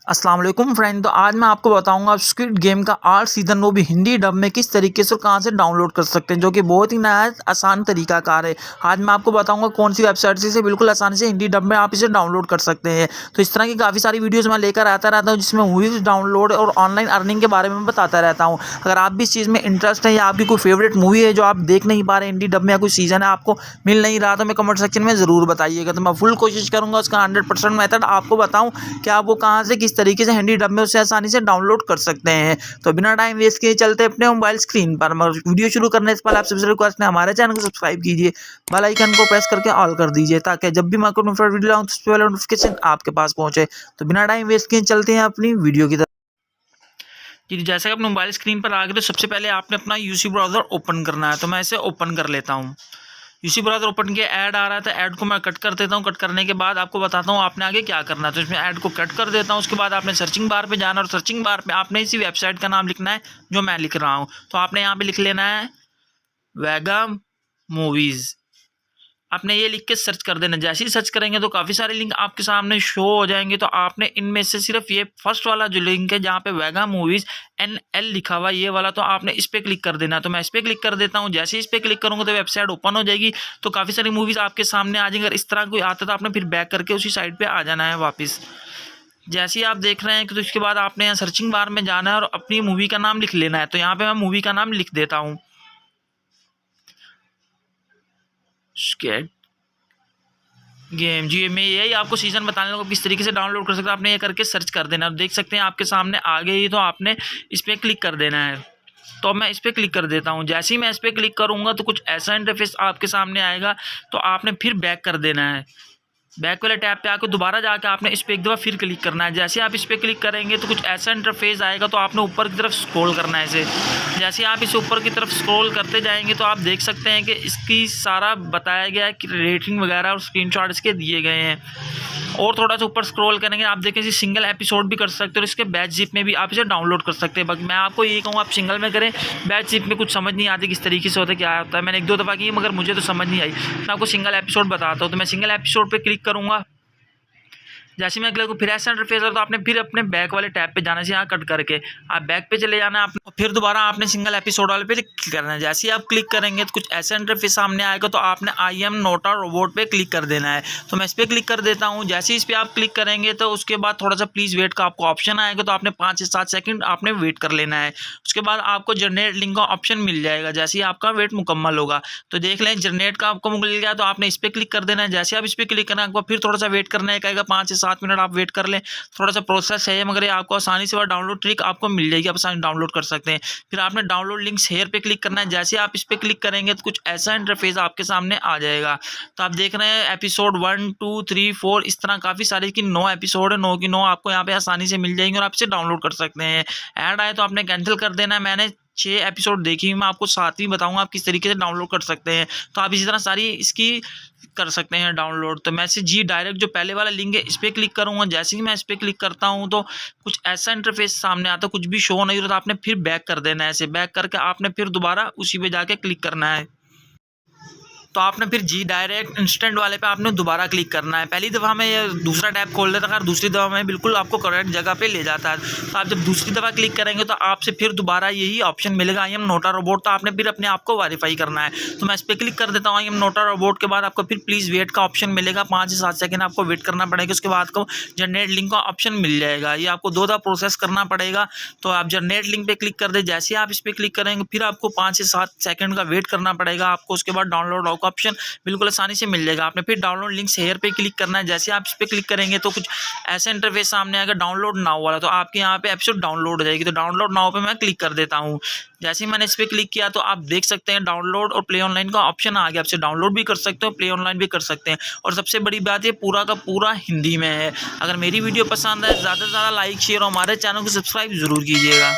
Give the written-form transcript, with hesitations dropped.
अस्सलाम वालेकुम फ्रेंड। तो आज मैं आपको बताऊंगा स्क्विड गेम का 8 सीज़न वो भी हिंदी डब में किस तरीके से और कहां से डाउनलोड कर सकते हैं, जो कि बहुत ही नया आसान तरीका कार है। आज मैं आपको बताऊंगा कौन सी वेबसाइट से इसे बिल्कुल आसानी से हिंदी डब में आप इसे डाउनलोड कर सकते हैं। तो इस तरह की काफ़ी सारी वीडियोज़ मैं लेकर आता रहता हूँ जिसमें मूवीज़ डाउनलोड और ऑनलाइन अर्निंग के बारे में बताता रहता हूँ। अगर आप भी इस चीज़ में इंटरेस्ट है या आपकी कोई फेवरेट मूवी है जो आप देख नहीं पा रहे हिंदी डब में या कोई सीज़न है आपको मिल नहीं रहा, तो मैं कमेंट सेक्शन में ज़रूर बताइएगा। तो मैं फुल कोशिश करूँगा उसका 100% मेथड आपको बताऊँ कि आप वो कहाँ से किस तरीके से हिंदी डब में उसे आसानी से डाउनलोड कर सकते हैं। तो बिना टाइम वेस्ट किए चलते अपने मोबाइल स्क्रीन पर। मगर वीडियो शुरू करने से पहले आप सबसे रिक्वेस्ट है हमारे चैनल को सब्सक्राइब कीजिए, बेल आइकन को प्रेस करके ऑल कर दीजिए ताकि जब भी मैं कोई वीडियो लाऊं तो उससे पहले नोटिफिकेशन आपके पास पहुंचे। तो बिना टाइम वेस्ट किए चलते हैं अपनी वीडियो की तरफ। जी, जैसे कि अपने मोबाइल स्क्रीन पर आ गए तो सबसे पहले आपने अपना यूसी ब्राउज़र ओपन करना है। तो मैं इसे ओपन कर लेता हूँ। यूसी ब्राउज़र ओपन किया, ऐड आ रहा है तो ऐड को मैं कट कर देता हूँ। कट करने के बाद आपको बताता हूँ आपने आगे क्या करना है। तो इसमें ऐड को कट कर देता हूँ। उसके बाद आपने सर्चिंग बार पे जाना और सर्चिंग बार पे आपने इसी वेबसाइट का नाम लिखना है जो मैं लिख रहा हूँ। तो आपने यहाँ पे लिख लेना है वेगा मूवीज़। आपने ये लिख के सर्च कर देना। जैसे ही सर्च करेंगे तो काफ़ी सारे लिंक आपके सामने शो हो जाएंगे। तो आपने इनमें से सिर्फ ये फर्स्ट वाला जो लिंक है जहाँ पे वेगा मूवीज़ NL लिखा हुआ ये वाला, तो आपने इस पर क्लिक कर देना। तो मैं इस पर क्लिक कर देता हूँ। जैसे ही इस पर क्लिक करूँगा तो वेबसाइट ओपन हो जाएगी। तो काफ़ी सारी मूवीज़ आपके सामने आ जाएंगी। अगर इस तरह कोई आता तो आपने फिर बैक करके उसी साइट पर आ जाना है वापस। जैसे ही आप देख रहे हैं तो इसके बाद आपने यहाँ सर्चिंग बार में जाना है और अपनी मूवी का नाम लिख लेना है। तो यहाँ पर मैं मूवी का नाम लिख देता हूँ, स्क्विड गेम। जी, मैं यही आपको सीज़न बताने लगा किस तरीके से डाउनलोड कर सकते हैं। आपने ये करके सर्च कर देना और देख सकते हैं आपके सामने आ गई। तो आपने इस पर क्लिक कर देना है। तो मैं इस पर क्लिक कर देता हूँ। जैसे ही मैं इस पर क्लिक करूँगा तो कुछ ऐसा इंटरफेस आपके सामने आएगा। तो आपने फिर बैक कर देना है। बैक वाले टैब पे आकर दोबारा जाकर आपने इस पर एक दफ़ा फिर क्लिक करना है। जैसे आप इस पर क्लिक करेंगे तो कुछ ऐसा इंटरफेस आएगा। तो आपने ऊपर की तरफ स्क्रॉल करना है इसे। जैसे आप इसे ऊपर की तरफ स्क्रॉल करते जाएंगे तो आप देख सकते हैं कि इसकी सारा बताया गया है कि रेटिंग वगैरह और स्क्रीनशॉट इसके दिए गए हैं। और थोड़ा सा ऊपर स्क्रॉल करेंगे आप देखें सिंगल एपिसोड भी कर सकते हो और इसके बैच जिप में भी आप इसे डाउनलोड कर सकते हैं। बाकी मैं आपको यही कहूँगा आप सिंगल में करें। बैच जिप में कुछ समझ नहीं आती किस तरीके से होता है क्या होता है। मैंने 1-2 दफ़ा की मगर मुझे तो समझ नहीं आई। मैं आपको सिंगल एपिसोड बताता हूँ। तो मैं सिंगल एपिसोड पर क्लिक करूँगा। जैसे मैं अगले को फिर ऐसा इंटरफेस है तो आपने फिर अपने बैक वाले टैब पे जाना चाहिए। यहाँ कट करके आप बैक पे चले जाना है आपने। फिर दोबारा आपने सिंगल एपिसोड वाले पे क्लिक करना है। जैसे ही आप क्लिक करेंगे तो कुछ ऐसा इंटरफेस सामने आएगा। तो आपने I am not a robot पे क्लिक कर देना है। तो मैं इस पर क्लिक कर देता हूँ। जैसे ही इस पर आप क्लिक करेंगे तो उसके बाद थोड़ा सा प्लीज़ वेट का आपको ऑप्शन आएगा। तो आपने 5 से 7 सेकंड आपने वेट कर लेना है। उसके बाद आपको जनरेट लिंक का ऑप्शन मिल जाएगा। जैसे ही आपका वेट मुकम्मल होगा तो देख लें जनरेट का आपको मिल गया। तो आपने इस पर क्लिक कर देना है। जैसे आप इस पर क्लिक करना है आपको फिर थोड़ा सा वेट करना है। कहेगा 5 से 7 मिनट आप वेट कर लें। थोड़ा सा प्रोसेस है मगर ये आपको आसानी से डाउनलोड ट्रिक आपको मिल जाएगी। आप आसानी डाउनलोड कर सकते हैं। फिर आपने डाउनलोड लिंक शेयर पे क्लिक करना है। जैसे आप इस पर क्लिक करेंगे तो कुछ ऐसा इंटरफेस आपके सामने आ जाएगा। तो आप देख रहे हैं एपिसोड 1, 2, 3, 4 इस तरह काफ़ी सारे की 9 एपिसोड है। 9 की 9 आपको यहाँ पे आसानी से मिल जाएंगे और आप इसे डाउनलोड कर सकते हैं। ऐड आए तो आपने कैंसिल कर देना है। मैंने 6 एपिसोड देखी, मैं आपको 7वीं बताऊंगा आप किस तरीके से डाउनलोड कर सकते हैं। तो आप इसी तरह सारी इसकी कर सकते हैं डाउनलोड। तो मैं से जी डायरेक्ट जो पहले वाला लिंक है इस पर क्लिक करूंगा। जैसे ही मैं इस पर क्लिक करता हूं तो कुछ ऐसा इंटरफेस सामने आता है, कुछ भी शो नहीं होता। आपने फिर बैक कर देना है। ऐसे बैक करके आपने फिर दोबारा उसी पे जाके क्लिक करना है। तो आपने फिर जी डायरेक्ट इंस्टेंट वाले पे आपने दोबारा क्लिक करना है। पहली दफ़ा में ये दूसरा टैब खोल देता है और दूसरी दफ़ा में बिल्कुल आपको करेक्ट जगह पे ले जाता है। तो आप जब दूसरी दफ़ा क्लिक करेंगे तो आपसे फिर दोबारा यही ऑप्शन मिलेगा I am not a robot. तो आपने फिर अपने आप को वेरीफाई करना है। तो मैं इस पर क्लिक कर देता हूँ I am not a robot के बाद आपको फिर प्लीज़ वेट का ऑप्शन मिलेगा। 5 से 7 सेकेंड आपको वेट करना पड़ेगा। उसके बाद आपको जनरेट लिंक का ऑप्शन मिल जाएगा। ये आपको 2 दफ़ा प्रोसेस करना पड़ेगा। तो आप जनरेट लिंक पे क्लिक कर दे। जैसे आप इस पर क्लिक करेंगे फिर आपको 5 से 7 सेकंड का वेट करना पड़ेगा आपको। उसके बाद डाउनलोड का ऑप्शन बिल्कुल आसानी से मिल जाएगा। आपने फिर डाउनलोड लिंक शेयर पे क्लिक करना है। जैसे आप इस पे क्लिक करेंगे तो कुछ ऐसा इंटरफेस सामने आएगा डाउनलोड नाउ वाला। तो आपके यहाँ पे एपिसोड डाउनलोड हो जाएगी। तो डाउनलोड नाउ पे मैं क्लिक कर देता हूँ। जैसे ही मैंने इस पर क्लिक किया तो आप देख सकते हैं डाउनलोड और प्ले ऑनलाइन का ऑप्शन आ गया। आपसे डाउनलोड भी कर सकते हो, प्ले ऑनलाइन भी कर सकते हैं। और सबसे बड़ी बात ये पूरा का पूरा हिंदी में है। अगर मेरी वीडियो पसंद है ज़्यादा से ज़्यादा लाइक शेयर और हमारे चैनल को सब्सक्राइब ज़रूर कीजिएगा।